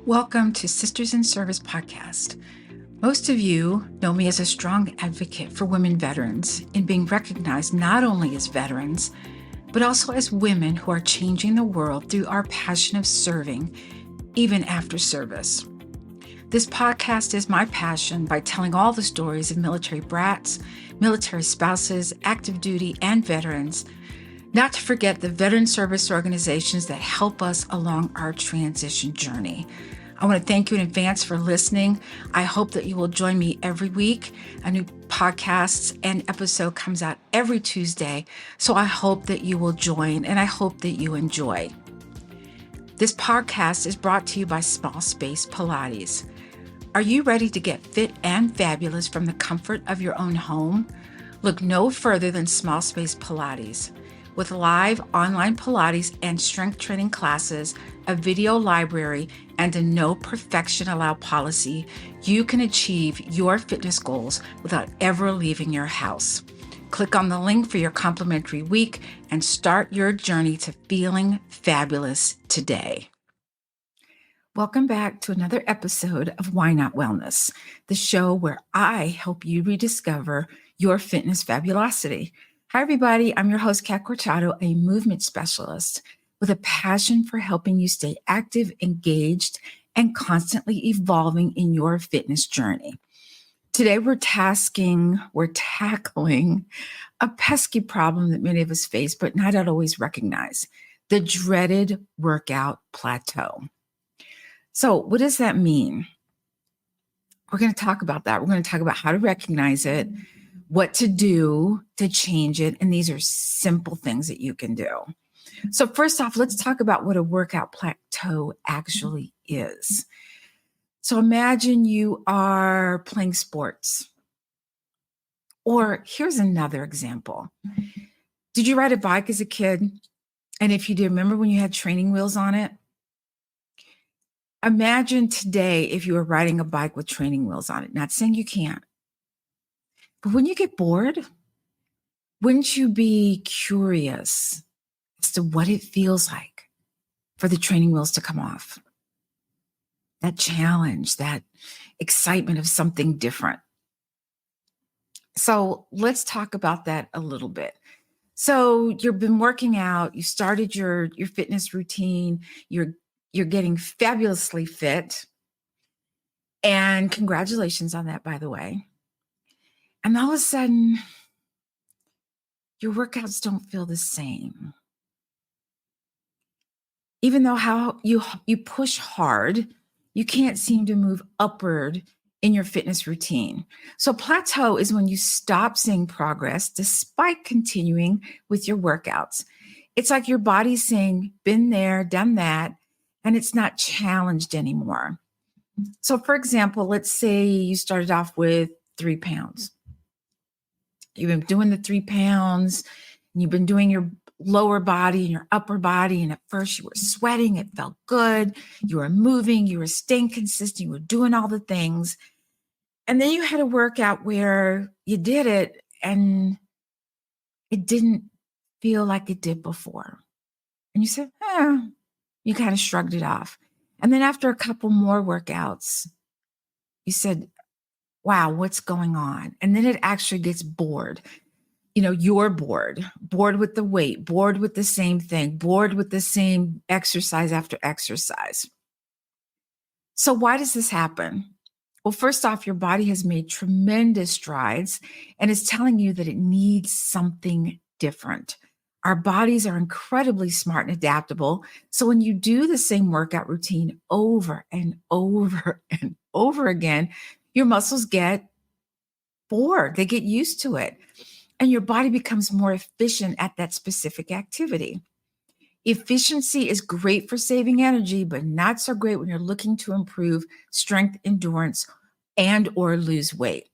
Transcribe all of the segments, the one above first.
Welcome to Sisters in Service podcast. Most of you know me as a strong advocate for women veterans in being recognized not only as veterans, but also as women who are changing the world through our passion of serving, even after service. This podcast is my passion by telling all the stories of military brats, military spouses, active duty, and veterans, not to forget the veteran service organizations that help us along our transition journey. I want to thank you in advance for listening. I hope that you will join me every week. A new podcast and episode comes out every Tuesday, so I hope that you will join and I hope that you enjoy. This podcast is brought to you by Small Space Pilates. Are you ready to get fit and fabulous from the comfort of your own home? Look no further than Small Space Pilates. With live online Pilates and strength training classes, a video library, and a no perfection allowed policy, you can achieve your fitness goals without ever leaving your house. Click on the link for your complimentary week and start your journey to feeling fabulous today. Welcome back to another episode of Why Not Wellness, the show where I help you rediscover your fitness fabulosity. Hi, everybody. I'm your host, Cat Corchado, a movement specialist with a passion for helping you stay active, engaged, and constantly evolving in your fitness journey. Today, we're tackling a pesky problem that many of us face, but not always recognize, the dreaded workout plateau. So what does that mean? We're going to talk about that. We're going to talk about how to recognize it, what to do to change it. And these are simple things that you can do. So first off, let's talk about what a workout plateau actually is. So imagine you are playing sports. Or here's another example. Did you ride a bike as a kid? And if you did, remember when you had training wheels on it? Imagine today if you were riding a bike with training wheels on it. Not saying you can't. But when you get bored, wouldn't you be curious as to what it feels like for the training wheels to come off? That challenge, that excitement of something different. So let's talk about that a little bit. So you've been working out, you started your fitness routine, you're getting fabulously fit. And congratulations on that, by the way. And all of a sudden, your workouts don't feel the same. Even though how you push hard, you can't seem to move upward in your fitness routine. So plateau is when you stop seeing progress despite continuing with your workouts. It's like your body's saying, been there, done that, and it's not challenged anymore. So for example, let's say you started off with 3 pounds. You've been doing the 3 pounds, and you've been doing your lower body and your upper body. And at first you were sweating. It felt good. You were moving. You were staying consistent. You were doing all the things. And then you had a workout where you did it and it didn't feel like it did before. And you said, you kind of shrugged it off. And then after a couple more workouts, you said, wow, what's going on? And then it actually gets bored. You're bored with the weight, bored with the same thing, bored with the same exercise after exercise. So why does this happen? Well, first off, your body has made tremendous strides and is telling you that it needs something different. Our bodies are incredibly smart and adaptable. So when you do the same workout routine over and over and over again, your muscles get bored. They get used to it. And your body becomes more efficient at that specific activity. Efficiency is great for saving energy, but not so great when you're looking to improve strength, endurance, and or lose weight.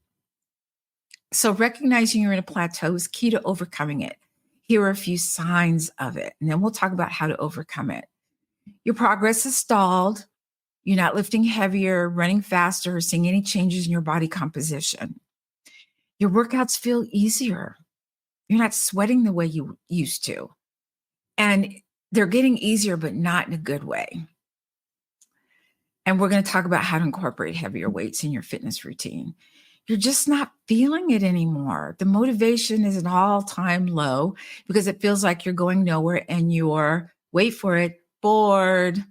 So recognizing you're in a plateau is key to overcoming it. Here are a few signs of it, and then we'll talk about how to overcome it. Your progress is stalled. You're not lifting heavier, running faster, or seeing any changes in your body composition. Your workouts feel easier. You're not sweating the way you used to. And they're getting easier, but not in a good way. And we're going to talk about how to incorporate heavier weights in your fitness routine. You're just not feeling it anymore. The motivation is an all-time low because it feels like you're going nowhere and you're, wait for it, bored.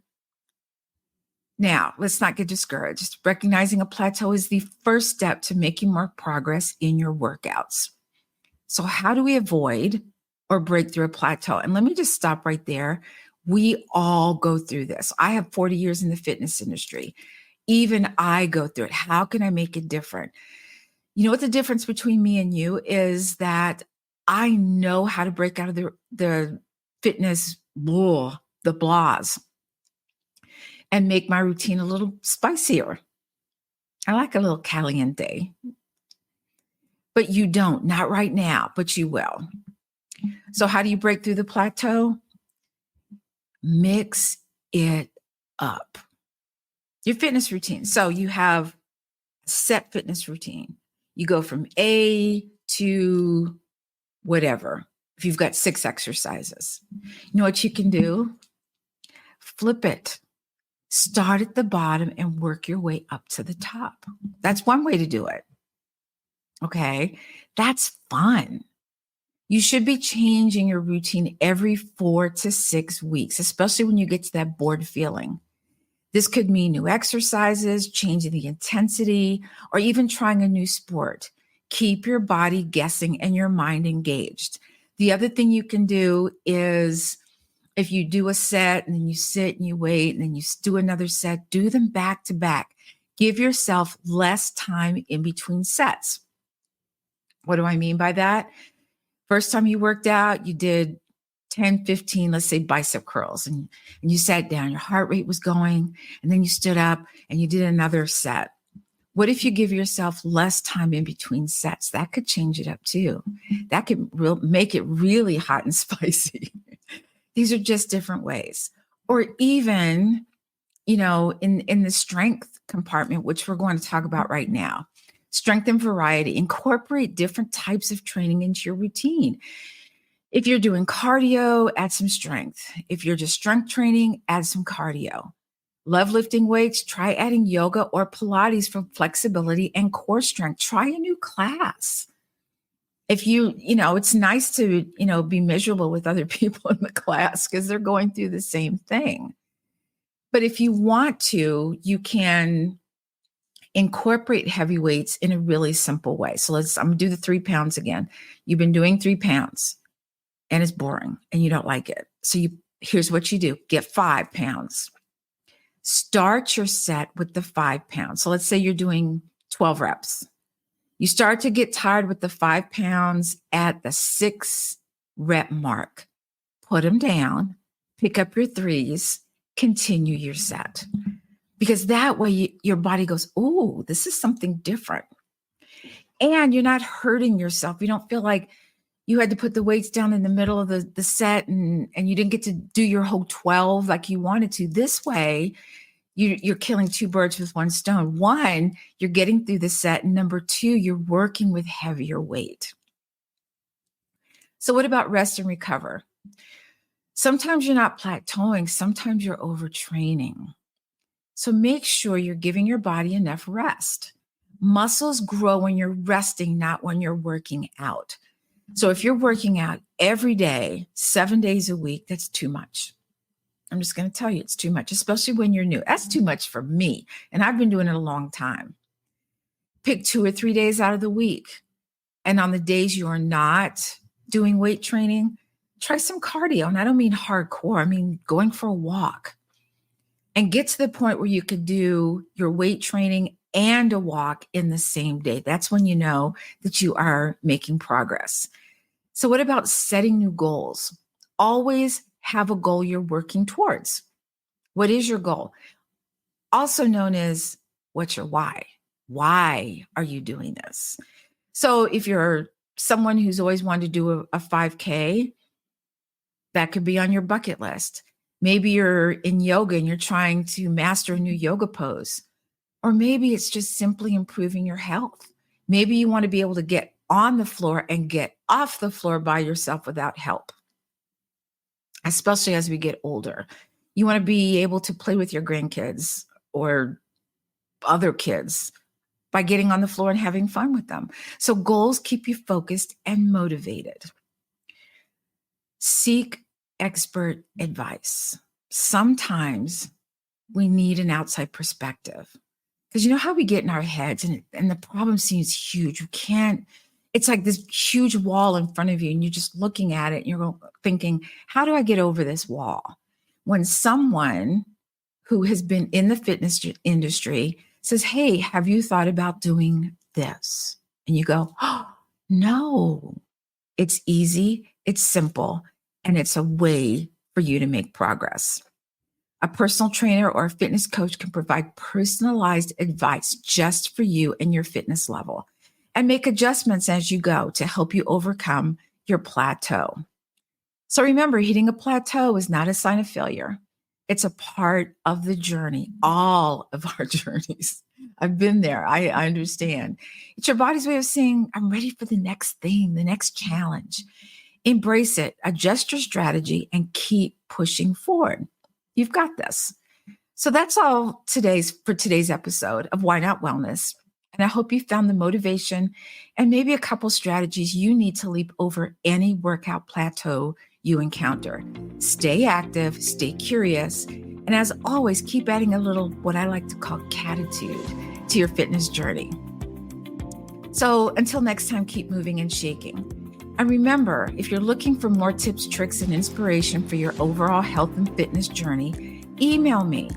Now, let's not get discouraged. Recognizing a plateau is the first step to making more progress in your workouts. So how do we avoid or break through a plateau? And let me just stop right there. We all go through this. I have 40 years in the fitness industry. Even I go through it. How can I make it different? You know what the difference between me and you is that I know how to break out of the fitness, the blahs, and make my routine a little spicier. I like a little caliente. But you don't, not right now, but you will. So how do you break through the plateau? Mix it up. Your fitness routine. So you have a set fitness routine. You go from A to whatever. If you've got 6 exercises, you know what you can do? Flip it. Start at the bottom and work your way up to the top. That's one way to do it. Okay. That's fun. You should be changing your routine every 4 to 6 weeks, especially when you get to that bored feeling. This could mean new exercises, changing the intensity, or even trying a new sport. Keep your body guessing and your mind engaged. The other thing you can do is if you do a set and then you sit and you wait and then you do another set, do them back to back. Give yourself less time in between sets. What do I mean by that? First time you worked out, you did 10, 15, let's say bicep curls, and you sat down, your heart rate was going, and then you stood up and you did another set. What if you give yourself less time in between sets? That could change it up too. That could make it really hot and spicy. These are just different ways. Or even, in the strength compartment, which we're going to talk about right now, strength and variety, incorporate different types of training into your routine. If you're doing cardio, add some strength. If you're just strength training, add some cardio. Love lifting weights, try adding yoga or Pilates for flexibility and core strength. Try a new class. If it's nice to, be miserable with other people in the class because they're going through the same thing. But if you want to, you can incorporate heavy weights in a really simple way. So I'm going to do the 3 pounds again. You've been doing 3 pounds. And it's boring and you don't like it. So here's what you do. Get 5 pounds. Start your set with the 5 pounds. So let's say you're doing 12 reps. You start to get tired with the 5 pounds at the 6 rep mark. Put them down, pick up your 3s, continue your set. Because that way your body goes, oh, this is something different. And you're not hurting yourself. You don't feel like you had to put the weights down in the middle of the set and you didn't get to do your whole 12 like you wanted to. This way, you're killing 2 birds with 1 stone. 1, you're getting through the set. And number 2, you're working with heavier weight. So what about rest and recover? Sometimes you're not plateauing. Sometimes you're overtraining. So make sure you're giving your body enough rest. Muscles grow when you're resting, not when you're working out. So if you're working out every day, 7 days a week, that's too much. I'm just going to tell you it's too much, especially when you're new. That's too much for me. And I've been doing it a long time. Pick 2 or 3 days out of the week. And on the days you're not doing weight training, try some cardio. And I don't mean hardcore. I mean going for a walk. And get to the point where you could do your weight training and a walk in the same day. That's when you know that you are making progress. So what about setting new goals? Always have a goal you're working towards. What is your goal? Also known as what's your why? Why are you doing this? So if you're someone who's always wanted to do a 5K, that could be on your bucket list. Maybe you're in yoga and you're trying to master a new yoga pose. Or maybe it's just simply improving your health. Maybe you want to be able to get on the floor and get off the floor by yourself without help, especially as we get older. You want to be able to play with your grandkids or other kids by getting on the floor and having fun with them. So goals keep you focused and motivated. Seek expert advice. Sometimes we need an outside perspective. Because you know how we get in our heads and the problem seems huge. You can't, it's like this huge wall in front of you and you're just looking at it and you're thinking, how do I get over this wall? When someone who has been in the fitness industry says, hey, have you thought about doing this? And you go, oh, no, it's easy, it's simple, and it's a way for you to make progress. A personal trainer or a fitness coach can provide personalized advice just for you and your fitness level and make adjustments as you go to help you overcome your plateau. So remember, hitting a plateau is not a sign of failure. It's a part of the journey, all of our journeys. I've been there. I understand. It's your body's way of saying, I'm ready for the next thing, the next challenge. Embrace it, adjust your strategy, and keep pushing forward. You've got this. So that's all for today's episode of Why Not Wellness. And I hope you found the motivation and maybe a couple strategies you need to leap over any workout plateau you encounter. Stay active, stay curious, and as always, keep adding a little what I like to call catitude to your fitness journey. So until next time, keep moving and shaking. And remember, if you're looking for more tips, tricks, and inspiration for your overall health and fitness journey, email me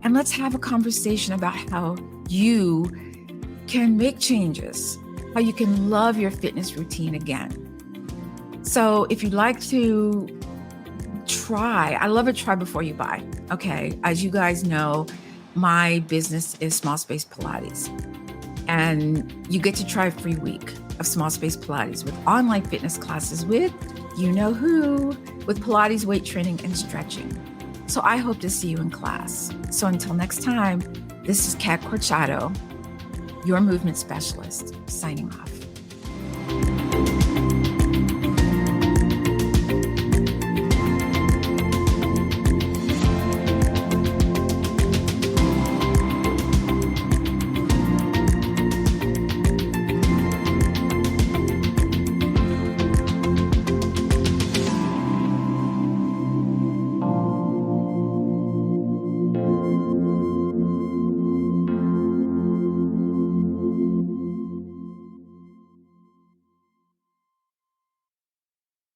and let's have a conversation about how you can make changes, how you can love your fitness routine again. So if you'd like to try, I love a try before you buy. Okay. As you guys know, my business is Small Space Pilates, and you get to try a free week of Small Space Pilates with online fitness classes with you know who, with Pilates weight training and stretching. So I hope to see you in class. So until next time, this is Cat Corchado, your movement specialist, signing off.